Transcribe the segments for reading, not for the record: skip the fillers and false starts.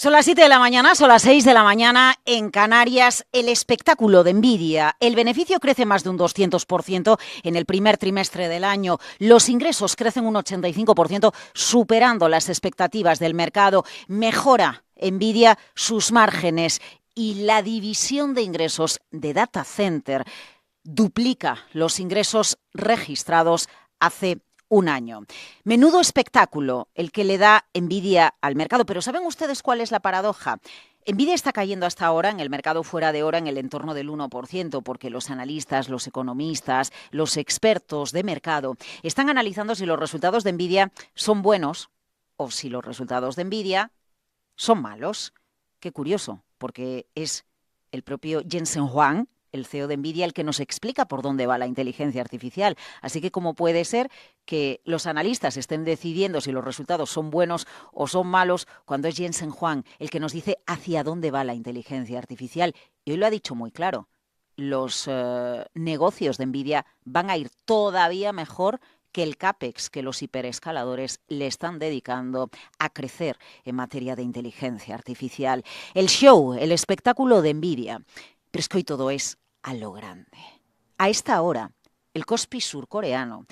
Son las 7 de la mañana, son las 6 de la mañana en Canarias. El espectáculo de Nvidia. El beneficio crece más de un 200% en el primer trimestre del año. Los ingresos crecen un 85%, superando las expectativas del mercado. Mejora Nvidia sus márgenes y la división de ingresos de Data Center duplica los ingresos registrados hace un año. Menudo espectáculo el que le da Nvidia al mercado. Pero ¿saben ustedes cuál es la paradoja? Nvidia está cayendo hasta ahora en el mercado fuera de hora en el entorno del 1%, porque los analistas, los economistas, los expertos de mercado están analizando si los resultados de Nvidia son buenos o si los resultados de Nvidia son malos. Qué curioso, porque es el propio Jensen Huang, el CEO de Nvidia, el que nos explica por dónde va la inteligencia artificial. Así que, ¿cómo puede ser que los analistas estén decidiendo si los resultados son buenos o son malos cuando es Jensen Huang el que nos dice hacia dónde va la inteligencia artificial? Y hoy lo ha dicho muy claro. Los negocios de Nvidia van a ir todavía mejor que el CAPEX que los hiperescaladores le están dedicando a crecer en materia de inteligencia artificial. El show, el espectáculo de Nvidia. Pero es que hoy todo es a lo grande. A esta hora, el Kospi surcoreano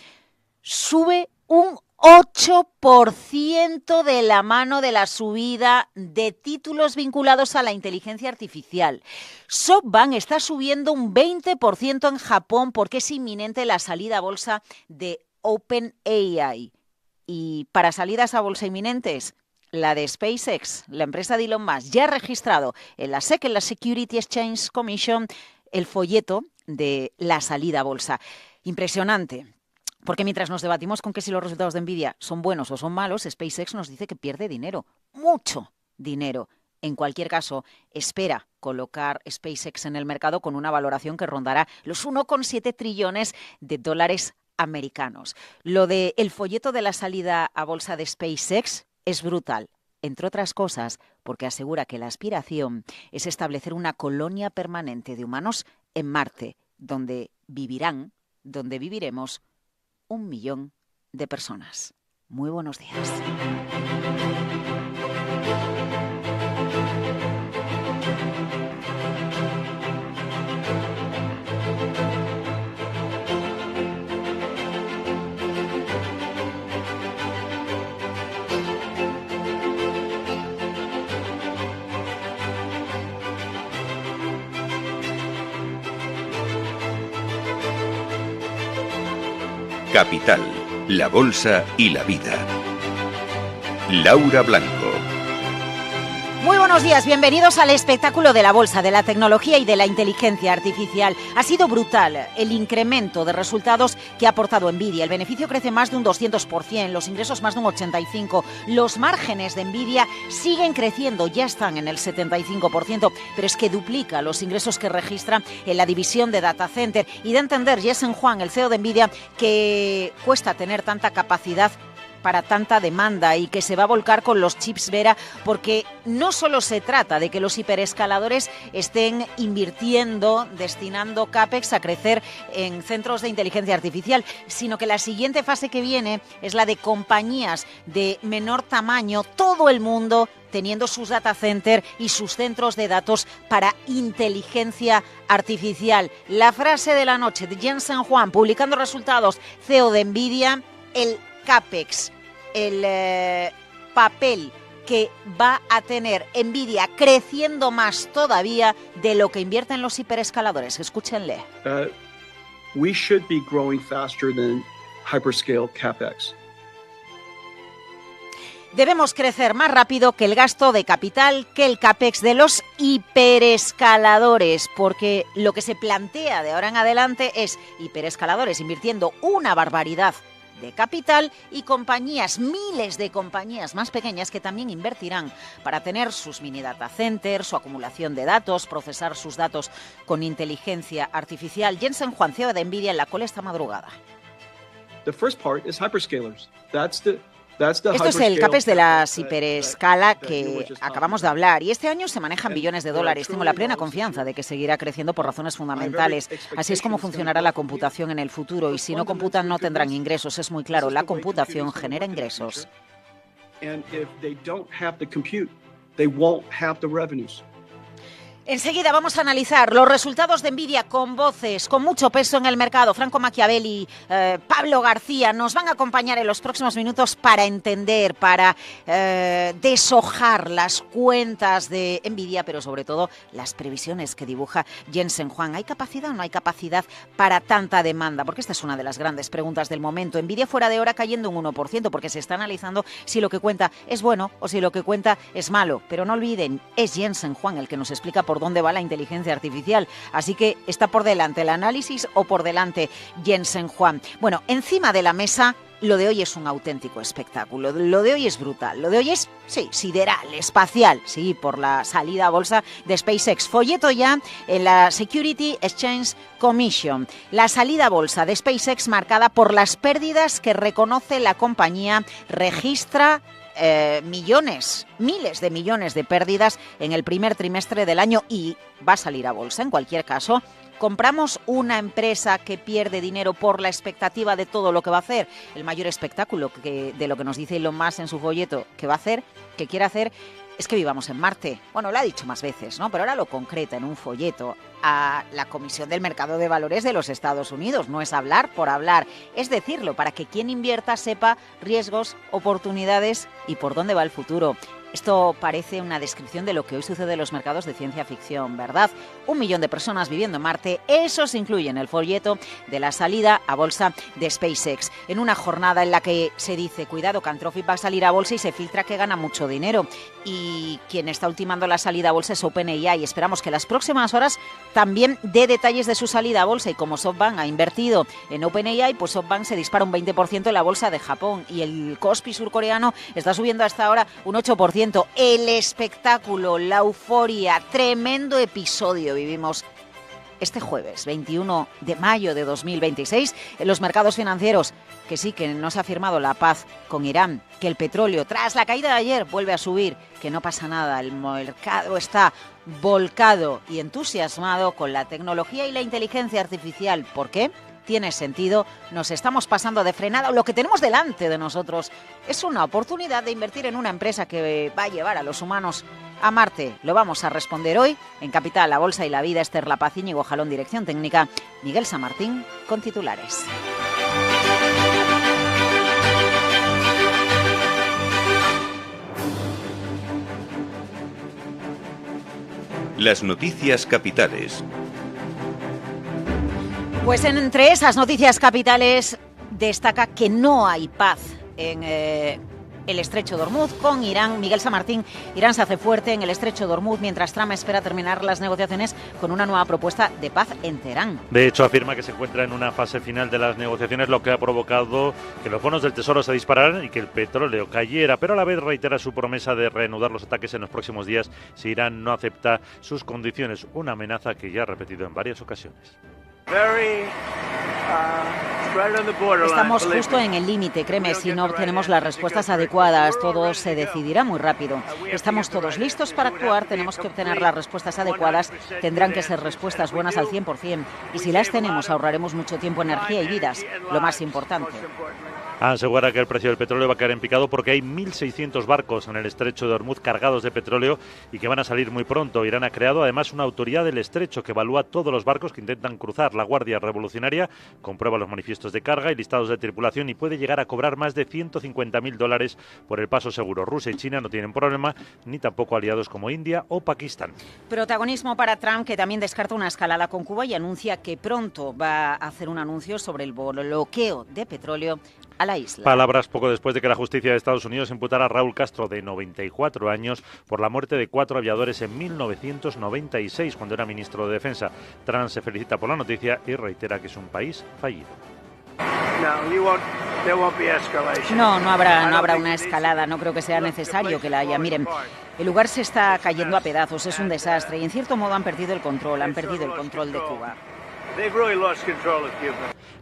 sube un 8% de la mano de la subida de títulos vinculados a la inteligencia artificial. SoftBank está subiendo un 20% en Japón porque es inminente la salida a bolsa de OpenAI. Y para salidas a bolsa inminentes, la de SpaceX, la empresa de Elon Musk, ya ha registrado en la SEC, en la Security Exchange Commission, el folleto de la salida a bolsa. Impresionante, porque mientras nos debatimos con que si los resultados de Nvidia son buenos o son malos, SpaceX nos dice que pierde dinero, mucho dinero. En cualquier caso, espera colocar SpaceX en el mercado con una valoración que rondará los 1,7 trillones de dólares americanos. Lo del folleto de la salida a bolsa de SpaceX es brutal, entre otras cosas, porque asegura que la aspiración es establecer una colonia permanente de humanos en Marte, donde viviremos 1 millón de personas. Muy buenos días. Capital, la Bolsa y la Vida. Laura Blanco. Muy buenos días, bienvenidos al espectáculo de la bolsa, de la tecnología y de la inteligencia artificial. Ha sido brutal el incremento de resultados que ha aportado Nvidia. El beneficio crece más de un 200%, los ingresos más de un 85%. Los márgenes de Nvidia siguen creciendo, ya están en el 75%, pero es que duplica los ingresos que registra en la división de Data Center. Y de entender Jensen Huang, el CEO de Nvidia, que cuesta tener tanta capacidad para tanta demanda y que se va a volcar con los chips Vera, porque no solo se trata de que los hiperescaladores estén invirtiendo, destinando CAPEX a crecer en centros de inteligencia artificial, sino que la siguiente fase que viene es la de compañías de menor tamaño, todo el mundo teniendo sus data center y sus centros de datos para inteligencia artificial. La frase de la noche de Jensen Huang, publicando resultados, CEO de Nvidia, el CAPEX, el papel que va a tener Nvidia creciendo más todavía de lo que invierten los hiperescaladores. Escúchenle. We should be growing faster than hyperscale CapEx. Debemos crecer más rápido que el gasto de capital, que el CAPEX de los hiperescaladores, porque lo que se plantea de ahora en adelante es hiperescaladores invirtiendo una barbaridad de capital y compañías, miles de compañías más pequeñas que también invertirán para tener sus mini data centers, su acumulación de datos, procesar sus datos con inteligencia artificial. Jensen Huang, CEO de Nvidia, en la cola esta madrugada. The first part is hyperscalers. Esto es el CAPEX de las hiperescala que acabamos de hablar. Y este año se manejan billones de dólares. Tengo la plena confianza de que seguirá creciendo por razones fundamentales. Así es como funcionará la computación en el futuro. Y si no computan, no tendrán ingresos. Es muy claro, la computación genera ingresos. they won't have the revenues. Enseguida vamos a analizar los resultados de Nvidia con voces, con mucho peso en el mercado. Franco Machiavelli, Pablo García nos van a acompañar en los próximos minutos para entender, para deshojar las cuentas de Nvidia, pero sobre todo las previsiones que dibuja Jensen Huang. ¿Hay capacidad o no hay capacidad para tanta demanda? Porque esta es una de las grandes preguntas del momento. Nvidia fuera de hora cayendo un 1%, porque se está analizando si lo que cuenta es bueno o si lo que cuenta es malo. Pero no olviden, es Jensen Huang el que nos explica por dónde va la inteligencia artificial. Así que está por delante el análisis o por delante Jensen Huang. Bueno, encima de la mesa, lo de hoy es un auténtico espectáculo. Lo de hoy es brutal. Lo de hoy es, sí, sideral, espacial. Sí, por la salida a bolsa de SpaceX. Folleto ya en la Security Exchange Commission. La salida a bolsa de SpaceX marcada por las pérdidas que reconoce la compañía, registra millones, miles de millones de pérdidas en el primer trimestre del año y va a salir a bolsa. En cualquier caso, compramos una empresa que pierde dinero por la expectativa de todo lo que va a hacer. El mayor espectáculo de lo que nos dice Elon Musk en su folleto que va a hacer, que quiere hacer, es que vivamos en Marte. Bueno, lo ha dicho más veces, ¿no? Pero ahora lo concreta en un folleto a la Comisión del Mercado de Valores de los Estados Unidos. No es hablar por hablar, es decirlo para que quien invierta sepa riesgos, oportunidades y por dónde va el futuro. Esto parece una descripción de lo que hoy sucede en los mercados de ciencia ficción, ¿verdad? 1 millón de personas viviendo en Marte, eso se incluye en el folleto de la salida a bolsa de SpaceX. En una jornada en la que se dice, cuidado, que Anthropic va a salir a bolsa y se filtra que gana mucho dinero. Y quien está ultimando la salida a bolsa es OpenAI. Esperamos que las próximas horas también dé detalles de su salida a bolsa. Y como SoftBank ha invertido en OpenAI, pues SoftBank se dispara un 20% en la bolsa de Japón. Y el Kospi surcoreano está subiendo hasta ahora un 8%. El espectáculo, la euforia, tremendo episodio vivimos este jueves, 21 de mayo de 2026, en los mercados financieros, que sí, que no se ha firmado la paz con Irán, que el petróleo, tras la caída de ayer, vuelve a subir, que no pasa nada, el mercado está volcado y entusiasmado con la tecnología y la inteligencia artificial. ¿Por qué? Tiene sentido, nos estamos pasando de frenada. Lo que tenemos delante de nosotros es una oportunidad de invertir en una empresa que va a llevar a los humanos a Marte. Lo vamos a responder hoy en Capital, la Bolsa y la Vida. Esther Lapaz, Íñigo Jalón, dirección técnica, Miguel San Martín, con titulares. Las noticias capitales. Pues entre esas noticias capitales destaca que no hay paz en el Estrecho de Hormuz con Irán. Miguel San Martín, Irán se hace fuerte en el Estrecho de Hormuz mientras Trump espera terminar las negociaciones con una nueva propuesta de paz en Teherán. De hecho, afirma que se encuentra en una fase final de las negociaciones, lo que ha provocado que los bonos del Tesoro se dispararan y que el petróleo cayera, pero a la vez reitera su promesa de reanudar los ataques en los próximos días si Irán no acepta sus condiciones, una amenaza que ya ha repetido en varias ocasiones. Estamos justo en el límite, créeme, si no obtenemos las respuestas adecuadas, todo se decidirá muy rápido. Estamos todos listos para actuar, tenemos que obtener las respuestas adecuadas, tendrán que ser respuestas buenas al 100%, y si las tenemos ahorraremos mucho tiempo, energía y vidas, lo más importante. Asegura que el precio del petróleo va a caer en picado porque hay 1.600 barcos en el Estrecho de Hormuz cargados de petróleo y que van a salir muy pronto. Irán ha creado además una autoridad del estrecho que evalúa todos los barcos que intentan cruzar. La Guardia Revolucionaria comprueba los manifiestos de carga y listados de tripulación y puede llegar a cobrar más de $150.000 por el paso seguro. Rusia y China no tienen problema, ni tampoco aliados como India o Pakistán. Protagonismo para Trump, que también descarta una escalada con Cuba y anuncia que pronto va a hacer un anuncio sobre el bloqueo de petróleo a la isla. Palabras poco después de que la justicia de Estados Unidos imputara a Raúl Castro, de 94 años, por la muerte de 4 aviadores en 1996, cuando era ministro de Defensa. Trump se felicita por la noticia y reitera que es un país fallido. No habrá una escalada, no creo que sea necesario que la haya. Miren, el lugar se está cayendo a pedazos, es un desastre y en cierto modo han perdido el control de Cuba.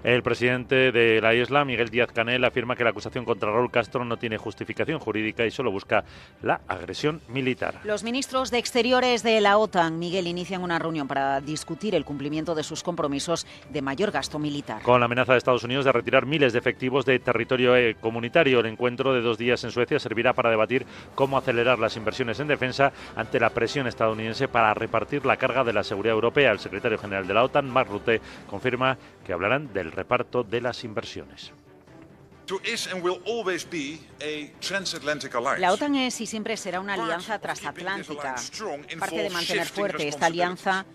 El presidente de la isla, Miguel Díaz-Canel, afirma que la acusación contra Raúl Castro no tiene justificación jurídica y solo busca la agresión militar. Los ministros de Exteriores de la OTAN, Miguel, inician una reunión para discutir el cumplimiento de sus compromisos de mayor gasto militar. Con la amenaza de Estados Unidos de retirar miles de efectivos de territorio comunitario, el encuentro de 2 días en Suecia servirá para debatir cómo acelerar las inversiones en defensa ante la presión estadounidense para repartir la carga de la seguridad europea. El secretario general de la OTAN, Mark Rutte, confirma que hablarán del reparto de las inversiones. La OTAN es y siempre será una alianza transatlántica. Parte de mantener fuerte esta alianza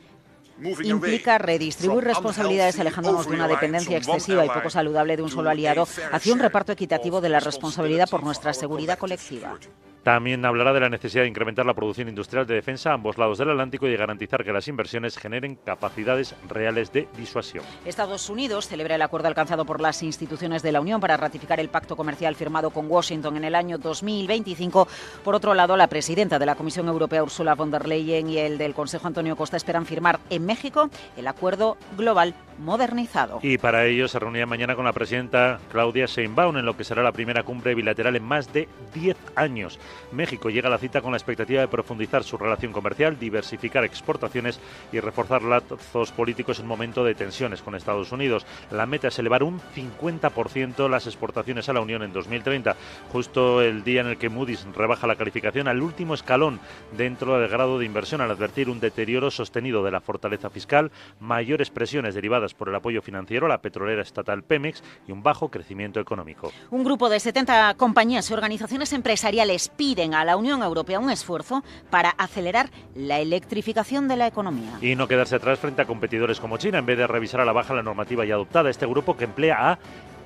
implica redistribuir responsabilidades alejándonos de una dependencia excesiva y poco saludable de un solo aliado hacia un reparto equitativo de la responsabilidad por nuestra seguridad colectiva. También hablará de la necesidad de incrementar la producción industrial de defensa a ambos lados del Atlántico y de garantizar que las inversiones generen capacidades reales de disuasión. Estados Unidos celebra el acuerdo alcanzado por las instituciones de la Unión para ratificar el pacto comercial firmado con Washington en el año 2025. Por otro lado, la presidenta de la Comisión Europea, Ursula von der Leyen, y el del Consejo, Antonio Costa, esperan firmar en México el acuerdo global modernizado. Y para ello se reunirá mañana con la presidenta Claudia Sheinbaum en lo que será la primera cumbre bilateral en más de 10 años. México llega a la cita con la expectativa de profundizar su relación comercial, diversificar exportaciones y reforzar lazos políticos en un momento de tensiones con Estados Unidos. La meta es elevar un 50% las exportaciones a la Unión en 2030, justo el día en el que Moody's rebaja la calificación al último escalón dentro del grado de inversión, al advertir un deterioro sostenido de la fortaleza fiscal, mayores presiones derivadas por el apoyo financiero a la petrolera estatal Pemex y un bajo crecimiento económico. Un grupo de 70 compañías y organizaciones empresariales piden a la Unión Europea un esfuerzo para acelerar la electrificación de la economía. Y no quedarse atrás frente a competidores como China, en vez de revisar a la baja la normativa ya adoptada. Este grupo, que emplea a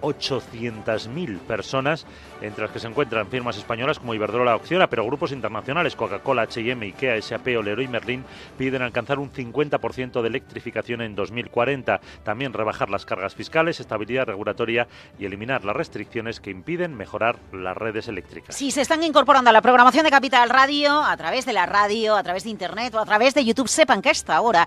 800.000 personas, entre las que se encuentran firmas españolas como Iberdrola o Acciona, pero grupos internacionales, Coca-Cola, H&M, Ikea, SAP o Leroy Merlin, piden alcanzar un 50% de electrificación en 2040. También rebajar las cargas fiscales, estabilidad regulatoria y eliminar las restricciones que impiden mejorar las redes eléctricas. Si se están incorporando a la programación de Capital Radio, a través de la radio, a través de Internet o a través de YouTube, sepan que hasta ahora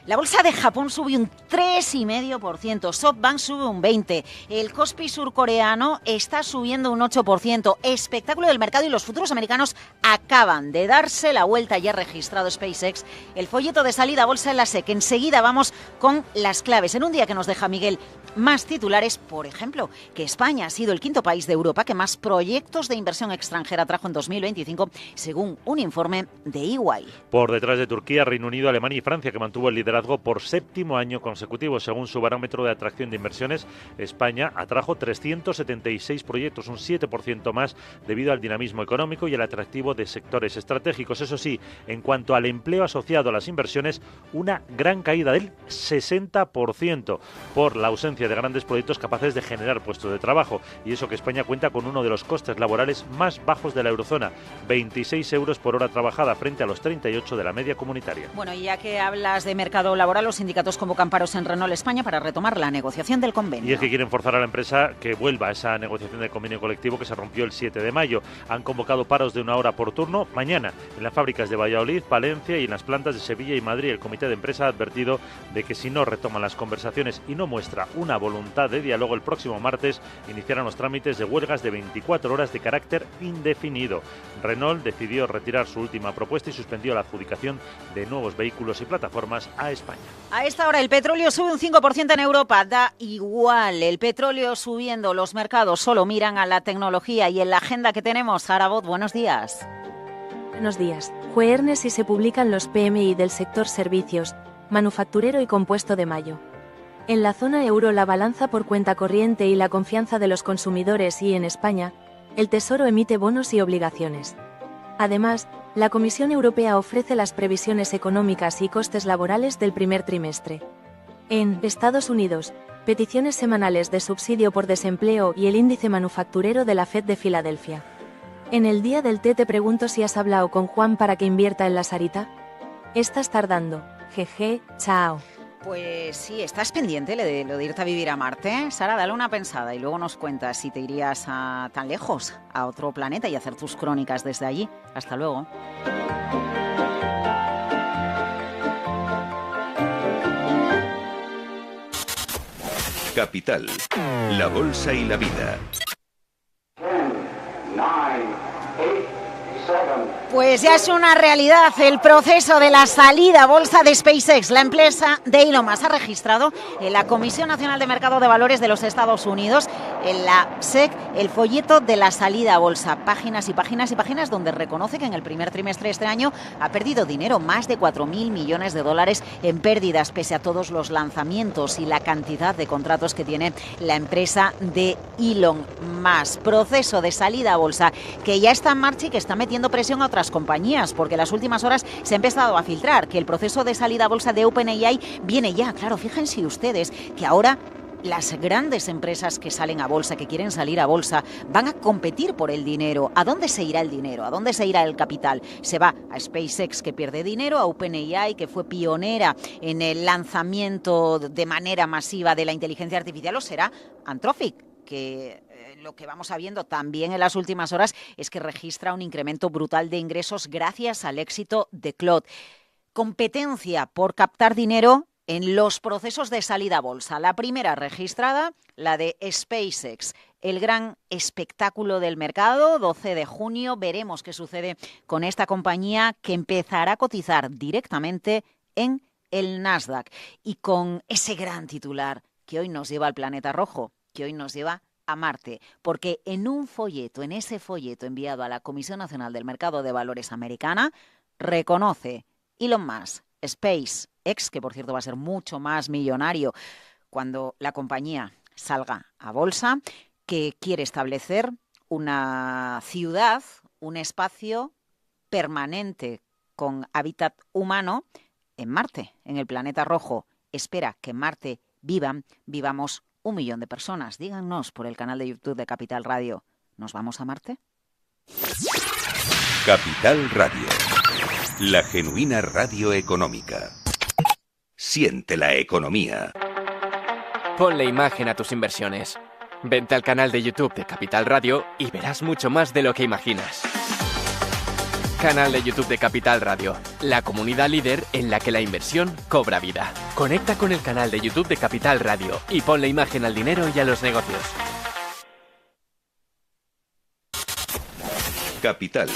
la bolsa de Japón sube un 3,5%, SoftBank sube un 20%, el Kospi surcoreano está subiendo un 8%, espectáculo del mercado, y los futuros americanos acaban de darse la vuelta. Ya registrado SpaceX, el folleto de salida a bolsa en la SEC. Enseguida vamos con las claves. En un día que nos deja, Miguel, más titulares, por ejemplo, que España ha sido el 5º país de Europa que más proyectos de inversión extranjera trajo en 2025, según un informe de EY. Por detrás de Turquía, Reino Unido, Alemania y Francia, que mantuvo el liderazgo por 7º año consecutivo. Según su barómetro de atracción de inversiones, España atrajo 376 proyectos, un 7% más, debido al dinamismo económico y el atractivo de sectores estratégicos. Eso sí, en cuanto al empleo asociado a las inversiones, una gran caída del 60% por la ausencia de grandes proyectos capaces de generar puestos de trabajo. Y eso que España cuenta con uno de los costes laborales más bajos de la eurozona, 26 euros por hora trabajada frente a los 38 de la media comunitaria. Bueno, y ya que hablas de mercado laboral, los sindicatos convocan paros en Renault España para retomar la negociación del convenio. Y es que quieren forzar a la empresa que vuelva a esa negociación del convenio colectivo que se rompió el 7 de mayo. Han convocado paros de 1 hora por turno mañana en las fábricas de Valladolid, Palencia y en las plantas de Sevilla y Madrid. El comité de empresa ha advertido de que si no retoman las conversaciones y no muestra una voluntad de diálogo, el próximo martes iniciarán los trámites de huelgas de 24 horas de carácter indefinido. Renault decidió retirar su última propuesta y suspendió la adjudicación de nuevos vehículos y plataformas a España. A esta hora el petróleo sube un 5% en Europa, da igual, el petróleo subiendo, los mercados solo miran a la tecnología. Y en la agenda que tenemos, Sara Bot, buenos días. Buenos días. Jueves y se publican los PMI del sector servicios, manufacturero y compuesto de mayo. En la zona euro, la balanza por cuenta corriente y la confianza de los consumidores, y en España, el Tesoro emite bonos y obligaciones. Además, la Comisión Europea ofrece las previsiones económicas y costes laborales del primer trimestre. En Estados Unidos, peticiones semanales de subsidio por desempleo y el índice manufacturero de la FED de Filadelfia. En el día del té te pregunto si has hablado con Juan para que invierta en la Sarita. Estás tardando. Jeje, chao. Pues sí, estás pendiente de lo de irte a vivir a Marte. Sara, dale una pensada y luego nos cuentas si te irías tan lejos, a otro planeta, y hacer tus crónicas desde allí. Hasta luego. Capital, la bolsa y la vida. 10, 9, 8, 7. Pues ya es una realidad el proceso de la salida a bolsa de SpaceX. La empresa de Elon Musk ha registrado en la Comisión Nacional de Mercado de Valores de los Estados Unidos, en la SEC, el folleto de la salida a bolsa. Páginas y páginas y páginas donde reconoce que en el primer trimestre de este año ha perdido dinero, más de 4.000 millones de dólares en pérdidas, pese a todos los lanzamientos y la cantidad de contratos que tiene la empresa de Elon Musk. Proceso de salida a bolsa que ya está en marcha y que está metiendo presión a otras compañías, porque en las últimas horas se ha empezado a filtrar que el proceso de salida a bolsa de OpenAI viene ya. Claro, fíjense ustedes que ahora las grandes empresas que salen a bolsa, que quieren salir a bolsa, van a competir por el dinero. ¿A dónde se irá el dinero? ¿A dónde se irá el capital? Se va a SpaceX, que pierde dinero, a OpenAI, que fue pionera en el lanzamiento de manera masiva de la inteligencia artificial, o será Anthropic, que lo que vamos sabiendo también en las últimas horas es que registra un incremento brutal de ingresos gracias al éxito de Claude. Competencia por captar dinero en los procesos de salida a bolsa. La primera registrada, la de SpaceX, el gran espectáculo del mercado. 12 de junio veremos qué sucede con esta compañía, que empezará a cotizar directamente en el Nasdaq, y con ese gran titular que hoy nos lleva al planeta rojo, que hoy nos lleva a Marte, porque en ese folleto enviado a la Comisión Nacional del Mercado de Valores americana, reconoce Elon Musk, SpaceX, que por cierto va a ser mucho más millonario cuando la compañía salga a bolsa, que quiere establecer una ciudad, un espacio permanente con hábitat humano en Marte, en el planeta rojo. Espera que en Marte vivamos 1 millón de personas. Díganos por el canal de YouTube de Capital Radio. ¿Nos vamos a Marte? Capital Radio, la genuina radio económica. Siente la economía. Ponle imagen a tus inversiones. Vente al canal de YouTube de Capital Radio y verás mucho más de lo que imaginas. Canal de YouTube de Capital Radio, la comunidad líder en la que la inversión cobra vida. Conecta con el canal de YouTube de Capital Radio y ponle imagen al dinero y a los negocios. Capital,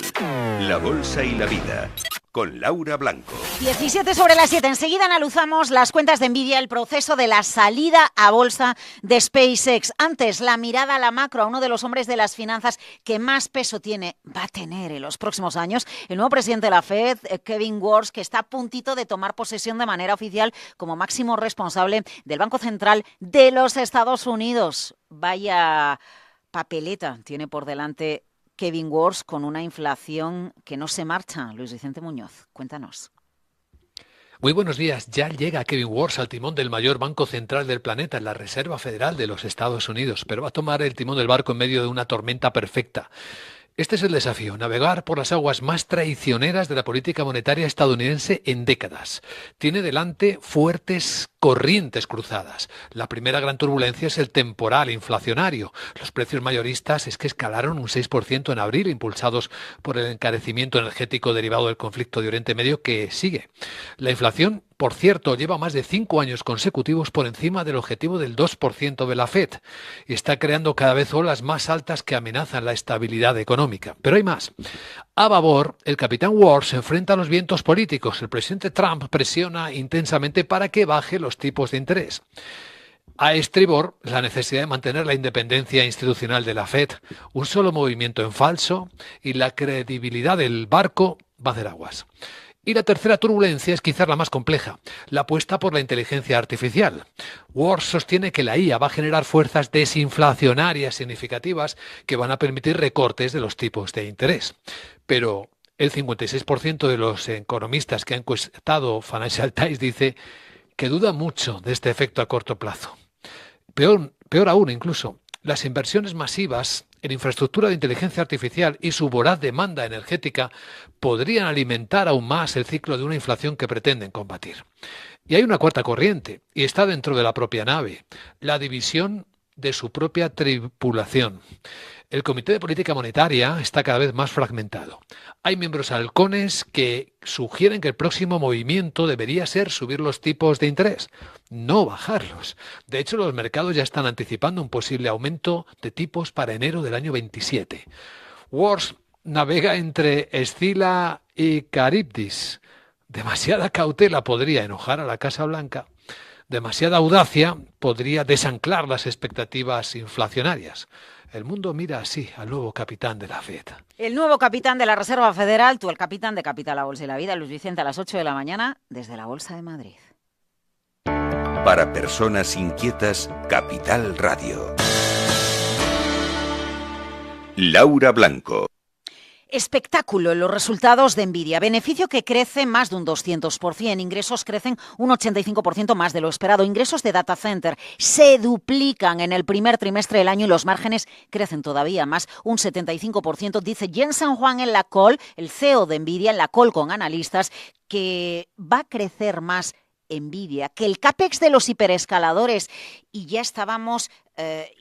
la bolsa y la vida. Con Laura Blanco. 17 sobre las 7. Enseguida analizamos las cuentas de Nvidia, el proceso de la salida a bolsa de SpaceX. Antes, la mirada a la macro, a uno de los hombres de las finanzas que más peso va a tener en los próximos años, el nuevo presidente de la Fed, Kevin Warsh, que está a puntito de tomar posesión de manera oficial como máximo responsable del Banco Central de los Estados Unidos. Vaya papeleta tiene por delante Kevin Warsh, con una inflación que no se marcha. Luis Vicente Muñoz, cuéntanos. Muy buenos días. Ya llega Kevin Warsh al timón del mayor banco central del planeta, la Reserva Federal de los Estados Unidos, pero va a tomar el timón del barco en medio de una tormenta perfecta. Este es el desafío, navegar por las aguas más traicioneras de la política monetaria estadounidense en décadas. Tiene delante fuertes corrientes cruzadas. La primera gran turbulencia es el temporal inflacionario. Los precios mayoristas es que escalaron un 6% en abril, impulsados por el encarecimiento energético derivado del conflicto de Oriente Medio que sigue. La inflación, por cierto, lleva más de 5 años consecutivos por encima del objetivo del 2% de la Fed y está creando cada vez olas más altas que amenazan la estabilidad económica. Pero hay más. A babor, el capitán Warsh se enfrenta a los vientos políticos. El presidente Trump presiona intensamente para que baje los tipos de interés. A estribor, la necesidad de mantener la independencia institucional de la Fed, un solo movimiento en falso y la credibilidad del barco va a hacer aguas. Y la tercera turbulencia es quizás la más compleja, la apuesta por la inteligencia artificial. Warsh sostiene que la IA va a generar fuerzas desinflacionarias significativas que van a permitir recortes de los tipos de interés. Pero el 56% de los economistas que han encuestado Financial Times dice que duda mucho de este efecto a corto plazo. Peor aún incluso, las inversiones masivas en infraestructura de inteligencia artificial y su voraz demanda energética podrían alimentar aún más el ciclo de una inflación que pretenden combatir. Y hay una cuarta corriente, y está dentro de la propia nave, la división de su propia tripulación. El Comité de Política Monetaria está cada vez más fragmentado. Hay miembros halcones que sugieren que el próximo movimiento debería ser subir los tipos de interés, no bajarlos. De hecho, los mercados ya están anticipando un posible aumento de tipos para enero del año 27. Wars navega entre Escila y Caribdis. Demasiada cautela podría enojar a la Casa Blanca. Demasiada audacia podría desanclar las expectativas inflacionarias. El mundo mira así al nuevo capitán de la FED. El nuevo capitán de la Reserva Federal, tú el capitán de Capital, la Bolsa y la Vida, Luis Vicente, a las 8 de la mañana, desde la Bolsa de Madrid. Para personas inquietas, Capital Radio. Laura Blanco. Espectáculo en los resultados de Nvidia. Beneficio que crece más de un 200%. Ingresos crecen un 85% más de lo esperado. Ingresos de data center se duplican en el primer trimestre del año y los márgenes crecen todavía más, un 75%. Dice Jensen Huang en la call, el CEO de Nvidia, en la call con analistas, que va a crecer más Nvidia que el CAPEX de los hiperescaladores. Y ya estábamos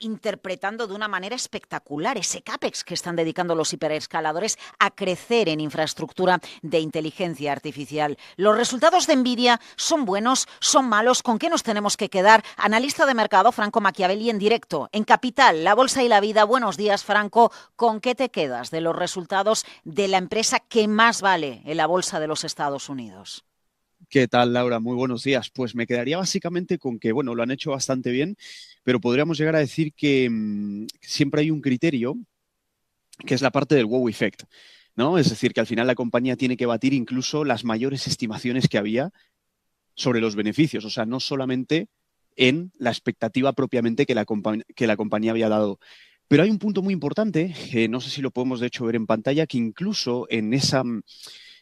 interpretando de una manera espectacular ese CAPEX que están dedicando los hiperescaladores a crecer en infraestructura de inteligencia artificial. Los resultados de Nvidia son buenos, son malos. ¿Con qué nos tenemos que quedar? Analista de mercado Franco Machiavelli en directo en Capital, la Bolsa y la Vida. Buenos días, Franco. ¿Con qué te quedas de los resultados de la empresa que más vale en la Bolsa de los Estados Unidos? ¿Qué tal, Laura? Muy buenos días. Pues me quedaría básicamente con que, bueno, lo han hecho bastante bien, pero podríamos llegar a decir que siempre hay un criterio que es la parte del wow effect, ¿no? Es decir, que al final la compañía tiene que batir incluso las mayores estimaciones que había sobre los beneficios. O sea, no solamente en la expectativa propiamente que la compañía había dado. Pero hay un punto muy importante, no sé si lo podemos de hecho ver en pantalla, que incluso en esa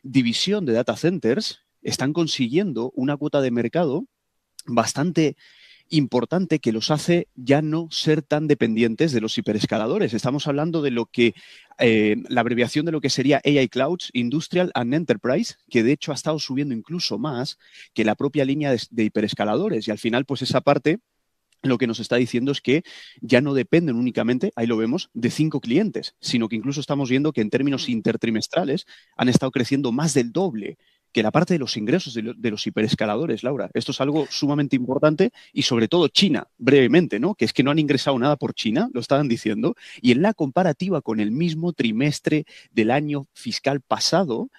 división de data centers están consiguiendo una cuota de mercado bastante importante que los hace ya no ser tan dependientes de los hiperescaladores. Estamos hablando de lo que, la abreviación de lo que sería AI Clouds, Industrial and Enterprise, que de hecho ha estado subiendo incluso más que la propia línea de hiperescaladores. Y al final, pues esa parte lo que nos está diciendo es que ya no dependen únicamente, ahí lo vemos, de 5 clientes, sino que incluso estamos viendo que en términos intertrimestrales han estado creciendo más del doble que la parte de los ingresos de los hiperescaladores, Laura. Esto es algo sumamente importante y sobre todo China, brevemente, ¿no? Que es que no han ingresado nada por China, lo estaban diciendo, y en la comparativa con el mismo trimestre del año fiscal pasado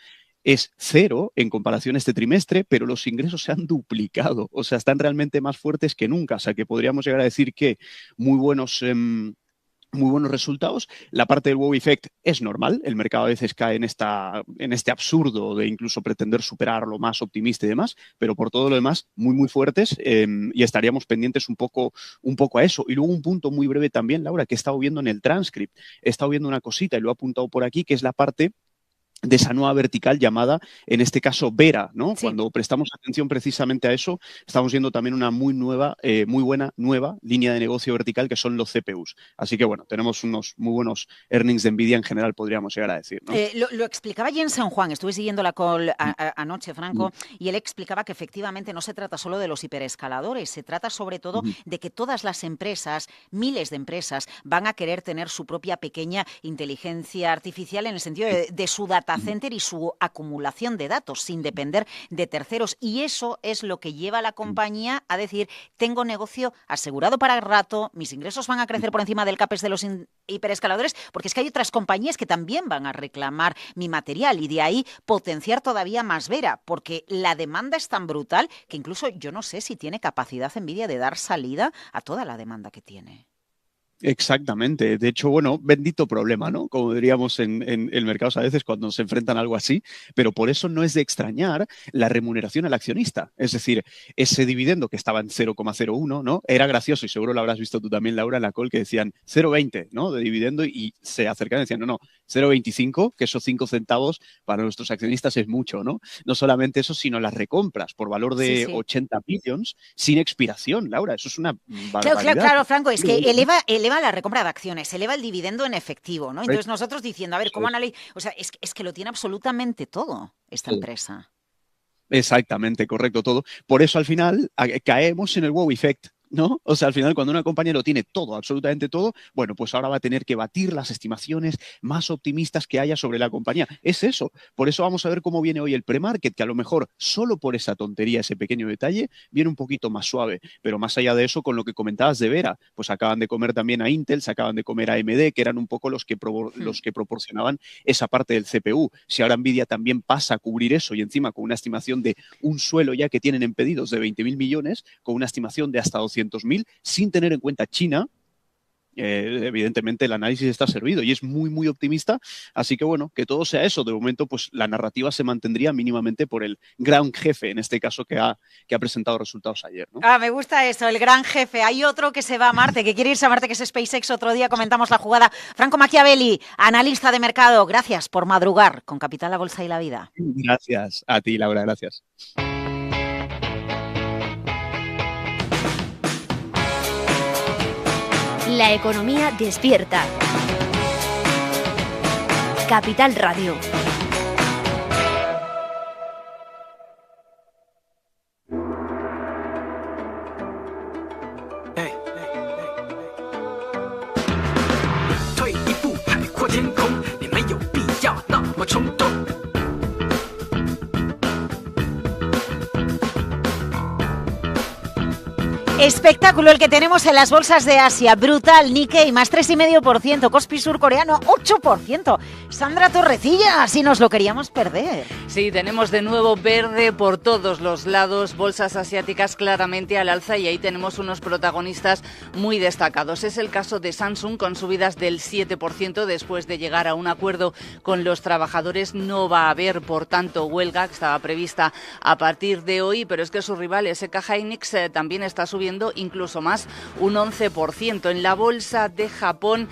es 0 en comparación a este trimestre, pero los ingresos se han duplicado, o sea, están realmente más fuertes que nunca, o sea, que podríamos llegar a decir que muy buenos resultados. La parte del wow effect es normal. El mercado a veces cae en este absurdo de incluso pretender superar lo más optimista y demás, pero por todo lo demás, muy fuertes y estaríamos pendientes un poco a eso. Y luego un punto muy breve también, Laura, que he estado viendo en el transcript. He estado viendo una cosita y lo he apuntado por aquí, que es la parte de esa nueva vertical llamada, en este caso, Vera, ¿no? Sí. Cuando prestamos atención precisamente a eso, estamos viendo también una muy buena nueva línea de negocio vertical que son los CPUs. Así que, bueno, tenemos unos muy buenos earnings de Nvidia en general, podríamos llegar a decir, ¿no? Lo explicaba Jensen Huang, estuve siguiendo la call anoche, Franco, y él explicaba que efectivamente no se trata solo de los hiperescaladores, se trata sobre todo de que todas las empresas, miles de empresas, van a querer tener su propia pequeña inteligencia artificial en el sentido de su data center y su acumulación de datos sin depender de terceros, y eso es lo que lleva a la compañía a decir: tengo negocio asegurado para el rato, mis ingresos van a crecer por encima del CAPEX de los hiperescaladores, porque es que hay otras compañías que también van a reclamar mi material, y de ahí potenciar todavía más Vera, porque la demanda es tan brutal que incluso yo no sé si tiene capacidad Nvidia de dar salida a toda la demanda que tiene. Exactamente. De hecho, bueno, bendito problema, ¿no? Como diríamos en el mercado a veces cuando se enfrentan a algo así, pero por eso no es de extrañar la remuneración al accionista. Es decir, ese dividendo que estaba en 0,01, ¿no? Era gracioso y seguro lo habrás visto tú también, Laura, en la call, que decían 0,20, ¿no? De dividendo, y se acercaban y decían, no, 0,25, que esos 5 centavos para nuestros accionistas es mucho, ¿no? No solamente eso, sino las recompras por valor de 80 billions sin expiración, Laura. Eso es una barbaridad. Claro, Franco, es que eleva la recompra de acciones, eleva el dividendo en efectivo, ¿no? Entonces nosotros diciendo, a ver, ¿cómo analiza? O sea, es que lo tiene absolutamente todo esta empresa. Exactamente, correcto todo. Por eso al final caemos en el wow effect. ¿no? O sea, al final, cuando una compañía lo tiene todo, absolutamente todo, bueno, pues ahora va a tener que batir las estimaciones más optimistas que haya sobre la compañía. Es eso. Por eso vamos a ver cómo viene hoy el pre-market, que a lo mejor solo por esa tontería, ese pequeño detalle, viene un poquito más suave. Pero más allá de eso, con lo que comentabas de Vera, pues acaban de comer también a Intel, se acaban de comer a AMD, que eran un poco los que proporcionaban esa parte del CPU. Si ahora Nvidia también pasa a cubrir eso y encima con una estimación de un suelo ya que tienen en pedidos de 20.000 millones, con una estimación de hasta 200.000, sin tener en cuenta China, evidentemente el análisis está servido y es muy, muy optimista. Así que bueno, que todo sea eso. De momento, pues la narrativa se mantendría mínimamente por el gran jefe, en este caso, que ha presentado resultados ayer, ¿no? Me gusta eso, el gran jefe. Hay otro que se va a Marte, que quiere irse a Marte, que es SpaceX. Otro día comentamos la jugada. Franco Machiavelli, analista de mercado. Gracias por madrugar con Capital, la Bolsa y la Vida. Gracias a ti, Laura, gracias. La economía despierta. Capital Radio. Espectáculo el que tenemos en las bolsas de Asia. Brutal. Nikkei más 3,5%. Kospi surcoreano 8%. Sandra Torrecilla, si nos lo queríamos perder. Sí, tenemos de nuevo verde por todos los lados. Bolsas asiáticas claramente al alza y ahí tenemos unos protagonistas muy destacados. Es el caso de Samsung con subidas del 7% después de llegar a un acuerdo con los trabajadores. No va a haber, por tanto, huelga que estaba prevista a partir de hoy, pero es que su rival, SK Hynix, también está subiendo incluso más, un 11%. En la bolsa de Japón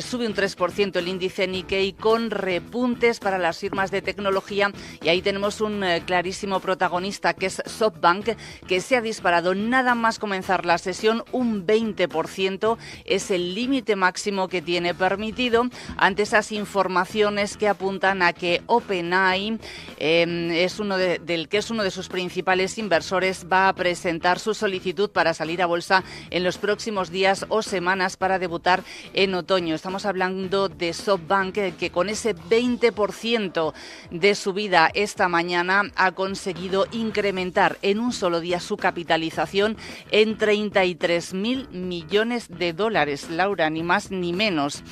sube un 3% el índice Nikkei con repuntes para las firmas de tecnología y ahí tenemos un clarísimo protagonista que es SoftBank, que se ha disparado nada más comenzar la sesión un 20%, es el límite máximo que tiene permitido ante esas informaciones que apuntan a que OpenAI es uno de sus principales inversores, va a presentar su solicitud para salir a bolsa en los próximos días o semanas para debutar en otoño. Estamos hablando de SoftBank, que con ese 20% de subida esta mañana ha conseguido incrementar en un solo día su capitalización en 33.000 millones de dólares, Laura, ni más ni menos.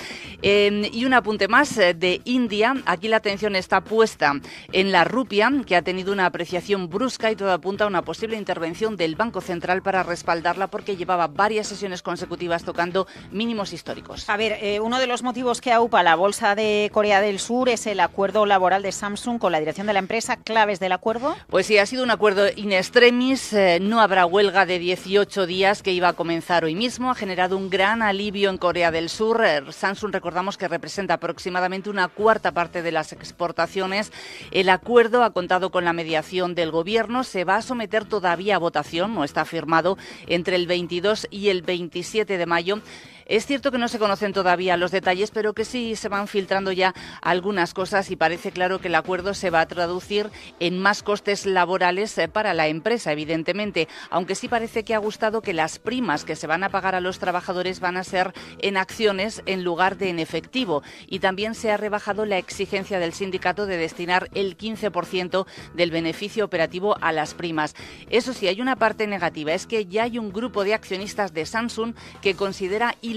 Y un apunte más de India. Aquí la atención está puesta en la rupia, que ha tenido una apreciación brusca y todo apunta a una posible intervención del Banco Central para respaldarla porque llevaba varias sesiones consecutivas tocando mínimos históricos. A ver, uno de los motivos que aupa la bolsa de Corea del Sur es el acuerdo laboral de Samsung con la dirección de la empresa. ¿Claves del acuerdo? Pues sí, ha sido un acuerdo in extremis. No habrá huelga de 18 días que iba a comenzar hoy mismo. Ha generado un gran alivio en Corea del Sur. Samsung, recordamos que representa aproximadamente una cuarta parte de las exportaciones. El acuerdo ha contado con la mediación del gobierno. Se va a someter todavía a votación, no está firmado, entre el 22 y el 27 de mayo. Es cierto que no se conocen todavía los detalles, pero que sí se van filtrando ya algunas cosas y parece claro que el acuerdo se va a traducir en más costes laborales para la empresa, evidentemente, aunque sí parece que ha gustado que las primas que se van a pagar a los trabajadores van a ser en acciones en lugar de en efectivo, y también se ha rebajado la exigencia del sindicato de destinar el 15% del beneficio operativo a las primas. Eso sí, hay una parte negativa, es que ya hay un grupo de accionistas de Samsung que considera ilegal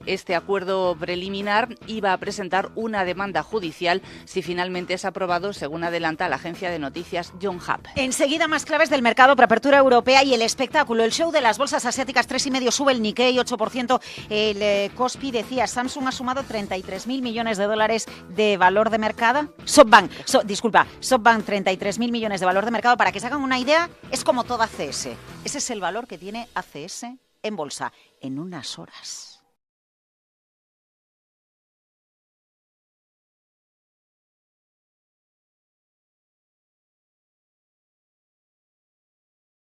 este acuerdo preliminar y va a presentar una demanda judicial si finalmente es aprobado, según adelanta la agencia de noticias Yonhap. Enseguida más claves del mercado, preapertura europea y el espectáculo. El show de las bolsas asiáticas, 3,5%, sube el Nikkei, 8%. El Kospi decía, Samsung ha sumado 33.000 millones de dólares de valor de mercado. SoftBank, 33.000 millones de valor de mercado. Para que se hagan una idea, es como toda ACS. Ese es el valor que tiene ACS en bolsa en unas horas.